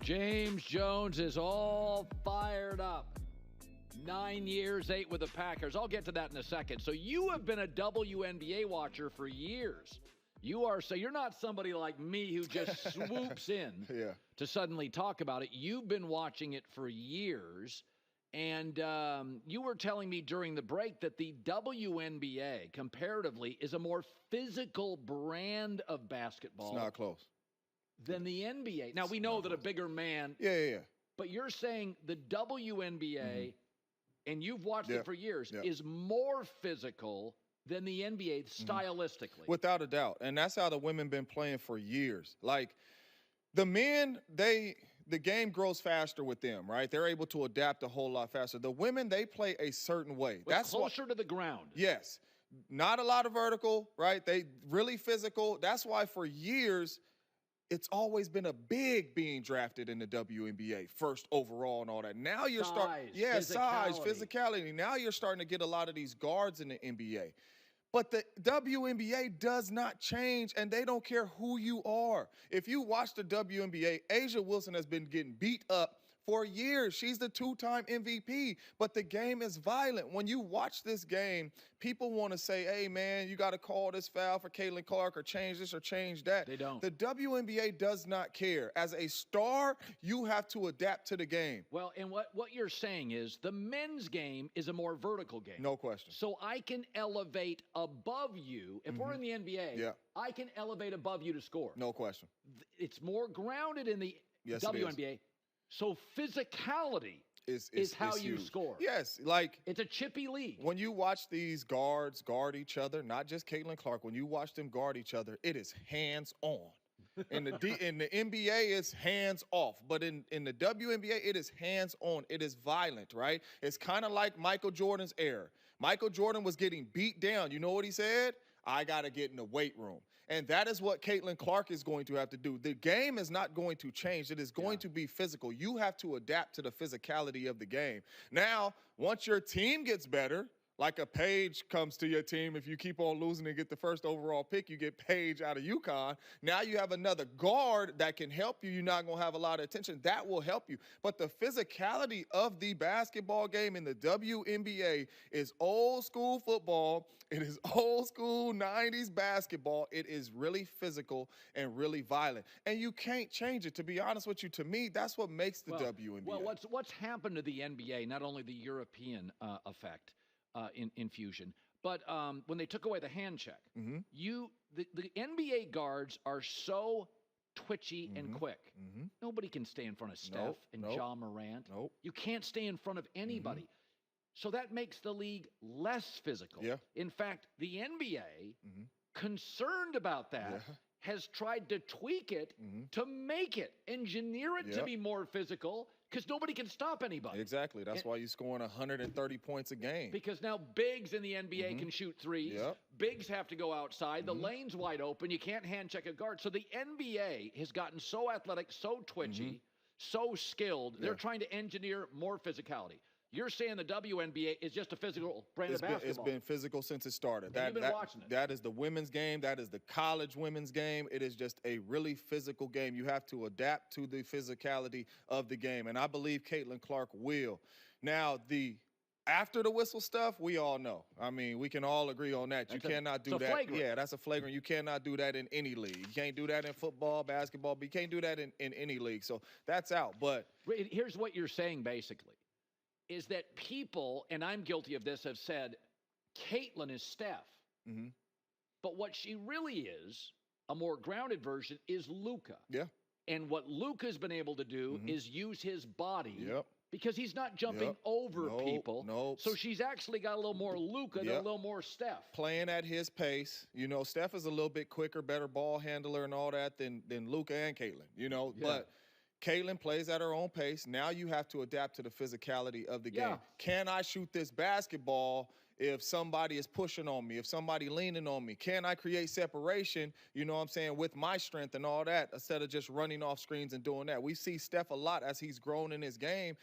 James Jones is all fired up. 9 years, 8 with the Packers. I'll get to that in a second. So you have been a WNBA watcher for years. You're not somebody like me who just swoops in to suddenly talk about it. You've been watching it for years. And you were telling me during the break that the WNBA, comparatively, is a more physical brand of basketball. It's not close. Than the NBA. Now, we know that a bigger man. Yeah. But you're saying the WNBA, and you've watched it for years, is more physical than the NBA stylistically. Without a doubt. And that's how the women been playing for years. Like, the men, the game grows faster with them, right? They're able to adapt a whole lot faster. The women, they play a certain way. That's closer to the ground. Yes. Not a lot of vertical, right? They really physical. That's why for years, it's always been a big being drafted in the WNBA, first overall and all that. Now you're starting, size, physicality. Now you're starting to get a lot of these guards in the NBA. But the WNBA does not change, and they don't care who you are. If you watch the WNBA, A'ja Wilson has been getting beat up for years. She's the 2-time MVP, but the game is violent. When you watch this game, people want to say, hey, man, you got to call this foul for Caitlin Clark or change this or change that. They don't. The WNBA does not care. As a star, you have to adapt to the game. Well, and what you're saying is the men's game is a more vertical game. No question. So I can elevate above you. If we're in the NBA, I can elevate above you to score. No question. It's more grounded in the WNBA. So physicality is how you score. Yes, like it's a chippy league. When you watch these guards guard each other, not just Caitlin Clark, when you watch them guard each other, it is hands on. In the NBA, it's hands off. But in the WNBA, it is hands on. It is violent, right? It's kind of like Michael Jordan's era. Michael Jordan was getting beat down. You know what he said? I got to get in the weight room. And that is what Caitlin Clark is going to have to do. The game is not going to change. It is going to be physical. You have to adapt to the physicality of the game. Now, once your team gets better, like a Paige comes to your team, if you keep on losing and get the first overall pick, you get Paige out of UConn. Now you have another guard that can help you. You're not going to have a lot of attention. That will help you. But the physicality of the basketball game in the WNBA is old school football. It is old school 90s basketball. It is really physical and really violent. And you can't change it. To be honest with you, to me, that's what makes the WNBA. Well, what's happened to the NBA, not only the European effect, infusion. But when they took away the hand check, the NBA guards are so twitchy and quick. Nobody can stay in front of Steph and Ja Morant. You can't stay in front of anybody. So that makes the league less physical. In fact, the NBA, concerned about that, has tried to tweak it to make it, engineer it to be more physical, because nobody can stop anybody. Exactly. That's why you're scoring 130 points a game. Because now bigs in the NBA can shoot threes. Bigs have to go outside. The lane's wide open. You can't hand check a guard. So the NBA has gotten so athletic, so twitchy, so skilled. They're trying to engineer more physicality. You're saying the WNBA is just a physical brand of basketball. It's been physical since it started. You've been watching it. That is the women's game. That is the college women's game. It is just a really physical game. You have to adapt to the physicality of the game, and I believe Caitlin Clark will. Now, after the whistle stuff, we all know. I mean, we can all agree on that. You cannot do that. Flagrant. Yeah, that's a flagrant. You cannot do that in any league. You can't do that in football, basketball, but you can't do that in any league. So that's out. But here's what you're saying, basically, is that people, and I'm guilty of this, have said, Caitlin is Steph. But what she really is, a more grounded version, is Luka. And what Luka's been able to do is use his body because he's not jumping over people. So she's actually got a little more Luka than a little more Steph. Playing at his pace. You know, Steph is a little bit quicker, better ball handler and all that than Luka and Caitlin, you know. But Caitlin plays at her own pace. Now you have to adapt to the physicality of the game. Can I shoot this basketball if somebody is pushing on me, if somebody leaning on me? Can I create separation, you know what I'm saying, with my strength and all that, instead of just running off screens and doing that? We see Steph a lot as he's grown in his game.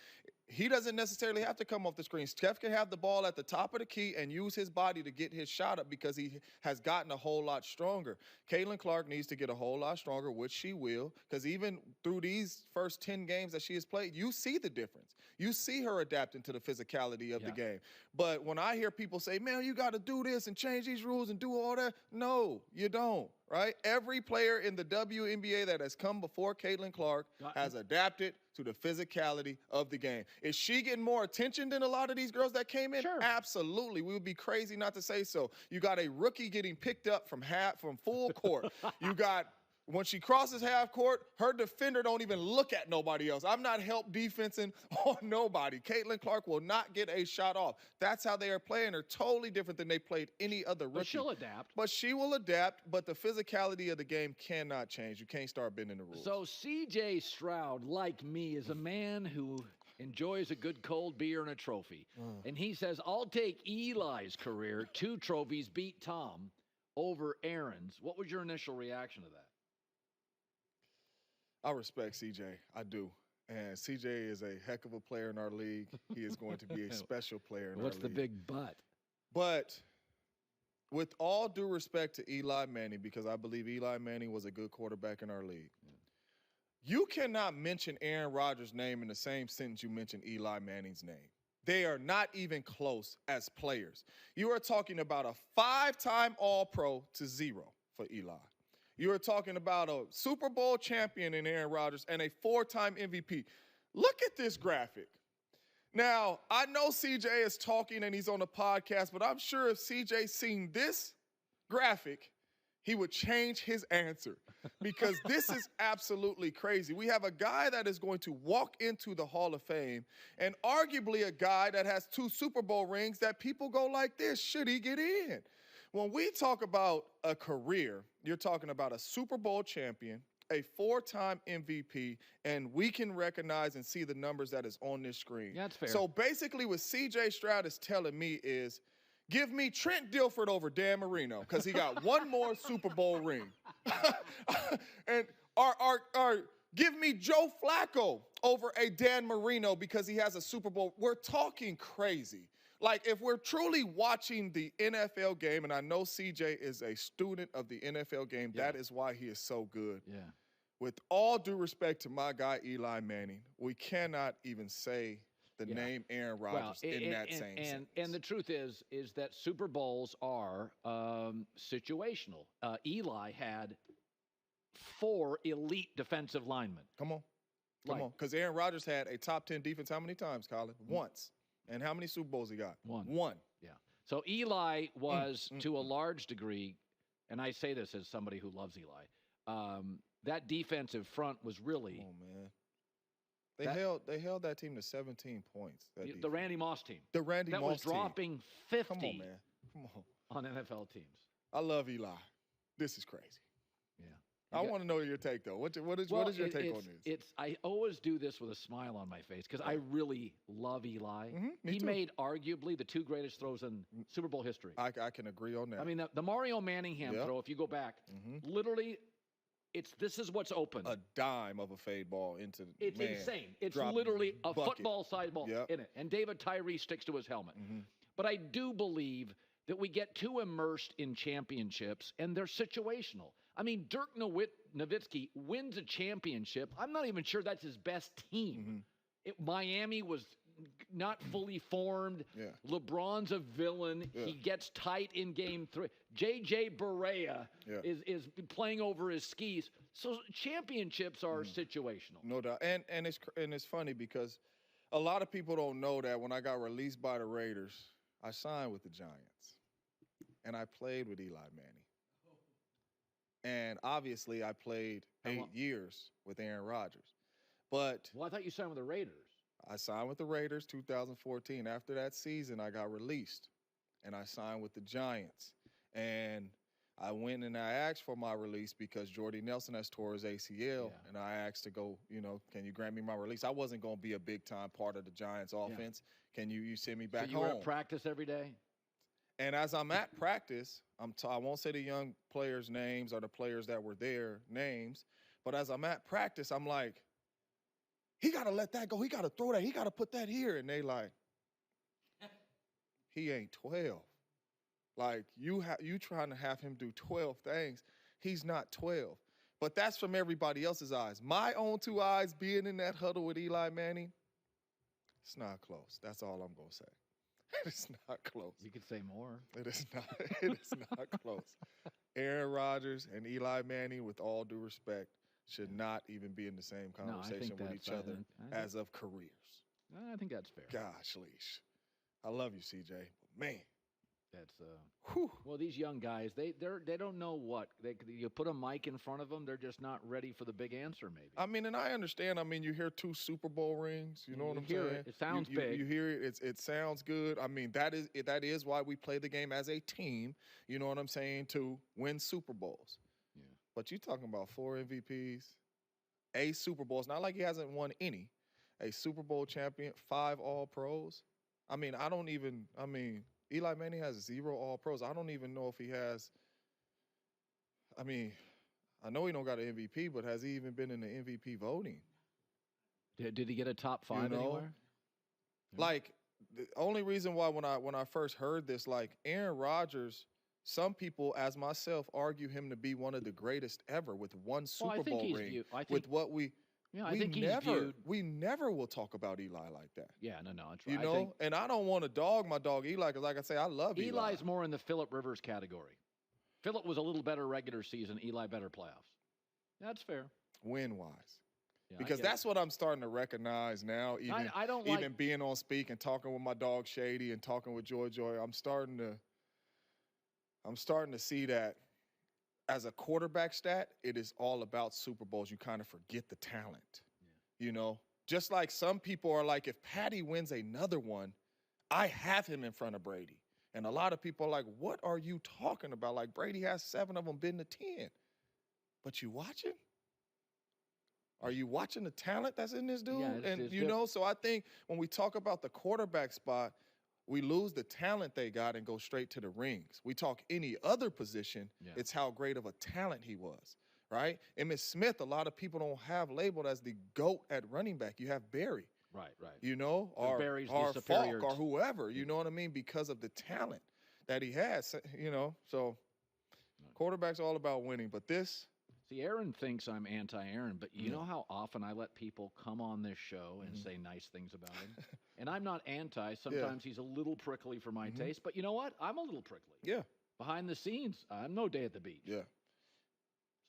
He doesn't necessarily have to come off the screen. Steph can have the ball at the top of the key and use his body to get his shot up because he has gotten a whole lot stronger. Caitlin Clark needs to get a whole lot stronger, which she will, because even through these first 10 games that she has played, you see the difference. You see her adapting to the physicality of the game. But when I hear people say, man, you got to do this and change these rules and do all that, no, you don't, right? Every player in the WNBA that has come before Caitlin Clark has adapted to the physicality of the game. Is she getting more attention than a lot of these girls that came in? Sure. Absolutely. We would be crazy not to say so. You got a rookie getting picked up from full court. You got, when she crosses half court, her defender don't even look at nobody else. I'm not help defensing on nobody. Caitlin Clark will not get a shot off. That's how they are playing her. Totally different than they played any other rookie. But she'll adapt. But she will adapt, but the physicality of the game cannot change. You can't start bending the rules. So CJ Stroud, like me, is a man who enjoys a good cold beer and a trophy. And he says, I'll take Eli's career, 2 trophies, beat Tom, over Aaron's. What was your initial reaction to that? I respect CJ. I do. And CJ is a heck of a player in our league. He is going to be a special player in our league. What's the big but? But with all due respect to Eli Manning, because I believe Eli Manning was a good quarterback in our league, you cannot mention Aaron Rodgers' name in the same sentence you mention Eli Manning's name. They are not even close as players. You are talking about a 5-time All-Pro to 0 for Eli. You are talking about a Super Bowl champion in Aaron Rodgers and a 4-time MVP. Look at this graphic. Now, I know CJ is talking and he's on a podcast, but I'm sure if CJ seen this graphic, he would change his answer because this is absolutely crazy. We have a guy that is going to walk into the Hall of Fame and arguably a guy that has 2 Super Bowl rings that people go like this, should he get in? When we talk about a career, you're talking about a Super Bowl champion, a 4-time MVP, and we can recognize and see the numbers that is on this screen. Yeah, that's fair. So basically what CJ Stroud is telling me is, give me Trent Dilford over Dan Marino because he got 1 more Super Bowl ring. And give me Joe Flacco over a Dan Marino because he has a Super Bowl. We're talking crazy. Like, if we're truly watching the NFL game, and I know CJ is a student of the NFL game, that is why he is so good. Yeah. With all due respect to my guy, Eli Manning, we cannot even say the name Aaron Rodgers in that same sentence. And the truth is that Super Bowls are situational. Eli had 4 elite defensive linemen. Come on. Because Aaron Rodgers had a top 10 defense how many times, Colin? Once. And how many Super Bowls he got? 1. Yeah. So Eli was, to a large degree, and I say this as somebody who loves Eli, that defensive front was really. Oh, man. They held that team to 17 points. The Randy Moss team. The Randy Moss team. That was dropping 50 Come on, man. Come on NFL teams. I love Eli. This is crazy. Yeah. I want to know your take, though. What is your take on this? I always do this with a smile on my face because I really love Eli. He made arguably the 2 greatest throws in Super Bowl history. I can agree on that. I mean, the Mario Manningham throw, if you go back, literally, this is what's open. A dime of a fade ball into the It's insane. It's literally a football-sized ball in it. And David Tyree sticks to his helmet. But I do believe that we get too immersed in championships, and they're situational. I mean, Dirk Nowitzki wins a championship. I'm not even sure that's his best team. Miami was not fully formed. LeBron's a villain. He gets tight in game 3. J.J. Barea is playing over his skis. So championships are situational. No doubt. And it's funny because a lot of people don't know that when I got released by the Raiders, I signed with the Giants. And I played with Eli Manning. And obviously, I played 8 years with Aaron Rodgers. But I thought you signed with the Raiders. I signed with the Raiders 2014. After that season, I got released. And I signed with the Giants. And I went and I asked for my release because Jordy Nelson has tore his ACL. And I asked to go, can you grant me my release? I wasn't going to be a big-time part of the Giants offense. Can you send me back home? So you were at practice every day? And as I'm at practice, I won't say the young players' names or the players that were there names, but as I'm at practice, I'm like, he got to let that go. He got to throw that. He got to put that here. And they like, he ain't 12. Like, you trying to have him do 12 things. He's not 12. But that's from everybody else's eyes. My own 2 eyes being in that huddle with Eli Manning, it's not close. That's all I'm going to say. It's not close. You could say more. It is not. It is not close. Aaron Rodgers and Eli Manning, with all due respect, should not even be in the same conversation with each other as of careers. I think that's fair. Gosh, leash. I love you, CJ. But man, that's well, these young guys, they don't know what you put a mic in front of them, they're just not ready for the big answer. Maybe. I mean, and I understand. I mean, you hear 2 Super Bowl rings. You know what I'm saying? It sounds big. You hear it. It sounds good. I mean, that is why we play the game as a team. You know what I'm saying? To win Super Bowls. Yeah. But you talking about 4 MVPs, a Super Bowl. It's not like he hasn't won any. A Super Bowl champion, 5 All-Pros. I mean, Eli Manning has 0 All-Pros. I don't even know if he has. I mean, I know he don't got an MVP, but has he even been in the MVP voting? Did he get a top 5 anywhere? Like, the only reason why when I first heard this, like, Aaron Rodgers, some people, as myself, argue him to be one of the greatest ever with 1 Super Bowl ring. With what we. Yeah, I think we never will talk about Eli like that. Yeah, no, that's right. You know, and I don't want to dog my dog Eli because, like I say, I love Eli. Eli's more in the Phillip Rivers category. Phillip was a little better regular season. Eli better playoffs. That's fair. Win-wise. Yeah, because that's what I'm starting to recognize now. Even being on Speak and talking with my dog Shady and talking with Joy. I'm starting to see that. As a quarterback stat, it is all about Super Bowls. You kind of forget the talent, you know? Just like some people are like, if Patty wins another one, I have him in front of Brady. And a lot of people are like, what are you talking about? Like, Brady has 7 of them, been to 10. But you watching? Are you watching the talent that's in this dude? Yeah, so I think when we talk about the quarterback spot, we lose the talent they got and go straight to the rings. We talk any other position, it's how great of a talent he was, right? Emmitt Smith, a lot of people don't have labeled as the GOAT at running back. You have Barry. Right. You know, or Falk or whoever, you know what I mean? Because of the talent that he has, you know. So quarterback's all about winning. But this. See, Aaron thinks I'm anti-Aaron, but you know how often I let people come on this show and say nice things about him? And I'm not anti. Sometimes he's a little prickly for my taste, but you know what? I'm a little prickly. Yeah. Behind the scenes, I'm no day at the beach. Yeah.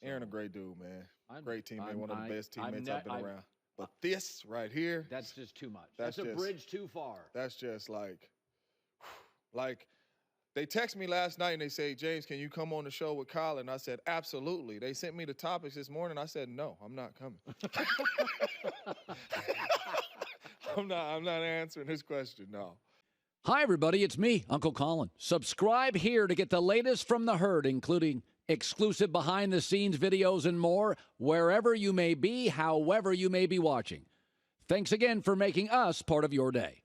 Aaron, a great dude, man. Great teammate, one of the best teammates I've been around. But this right here. That's just too much. That's a bridge too far. That's just like, they text me last night and they say, James, can you come on the show with Colin? I said, absolutely. They sent me the topics this morning. I said, no, I'm not coming. I'm not answering his question, no. Hi, everybody. It's me, Uncle Colin. Subscribe here to get the latest from the herd, including exclusive behind-the-scenes videos and more, wherever you may be, however you may be watching. Thanks again for making us part of your day.